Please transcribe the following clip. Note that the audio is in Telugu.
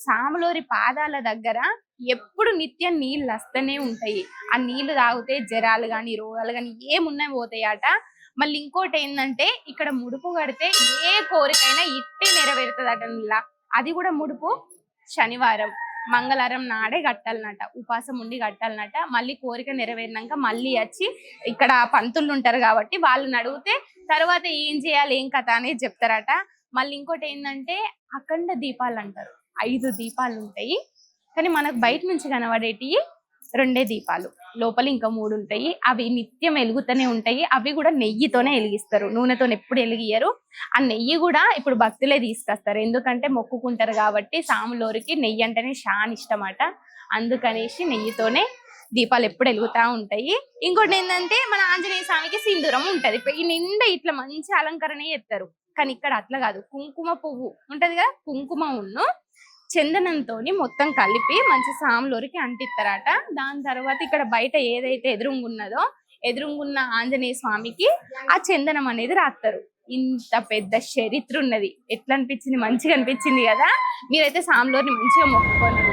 సాములోరి పాదాల దగ్గర ఎప్పుడు నిత్యం నీళ్ళు వస్తూనే ఉంటాయి. ఆ నీళ్లు తాగితే జరాలు గాని రోగాలు గాని ఏమున్నా పోతాయట. మళ్ళీ ఇంకోటి ఏంటంటే ఇక్కడ ముడుపు కడితే ఏ కోరికైనా ఇట్టే నెరవేరుతుందట నీళ్ళ. అది కూడా ముడుపు శనివారం మంగళవారం నాడే కట్టాలన్నట, ఉపాసం ఉండి కట్టాలన్నట. మళ్ళీ కోరిక నెరవేరినాక మళ్ళీ వచ్చి ఇక్కడ పంతులు ఉంటారు కాబట్టి వాళ్ళని అడిగితే తర్వాత ఏం చేయాలి ఏం కథ అనేది చెప్తారట. మళ్ళీ ఇంకోటి ఏంటంటే అఖండ దీపాలు అంటారు. 5 దీపాలు ఉంటాయి, కానీ మనకు బయట నుంచి కనబడేటి 2 దీపాలు, లోపల ఇంకా 3 ఉంటాయి. అవి నిత్యం వెలుగుతూనే ఉంటాయి. అవి కూడా నెయ్యితోనే వెలిగిస్తారు, నూనెతో ఎప్పుడు వెలిగియరు. ఆ నెయ్యి కూడా ఇప్పుడు భక్తులే తీసుకొస్తారు, ఎందుకంటే మొక్కుకుంటారు కాబట్టి. సాములోరికి నెయ్యి అంటేనే చాలా ఇష్టమట, అందుకనేసి నెయ్యితోనే దీపాలు ఎప్పుడు వెలుగుతా ఉంటాయి. ఇంకోటి ఏంటంటే మన ఆంజనేయ స్వామికి సింధూరం ఉంటది, ఈ నిండా ఇట్లా మంచి అలంకరణ చేస్తారు. కానీ ఇక్కడ అట్లా కాదు, కుంకుమ పువ్వు ఉంటది కదా, కుంకుమ ఉన్ను చందనంతో మొత్తం కలిపి మంచి సాములోరికి అంటిస్తారట. దాని తర్వాత ఇక్కడ బయట ఏదైతే ఎదురుగున్నదో ఎదురుగున్న ఆంజనేయ స్వామికి ఆ చందనం అనేది రాస్తారు. ఇంత పెద్ద చరిత్ర ఉన్నది. ఎట్లా అనిపించింది? మంచిగా అనిపించింది కదా. మీరైతే సాములోరిని మంచిగా మొక్కుకోండి.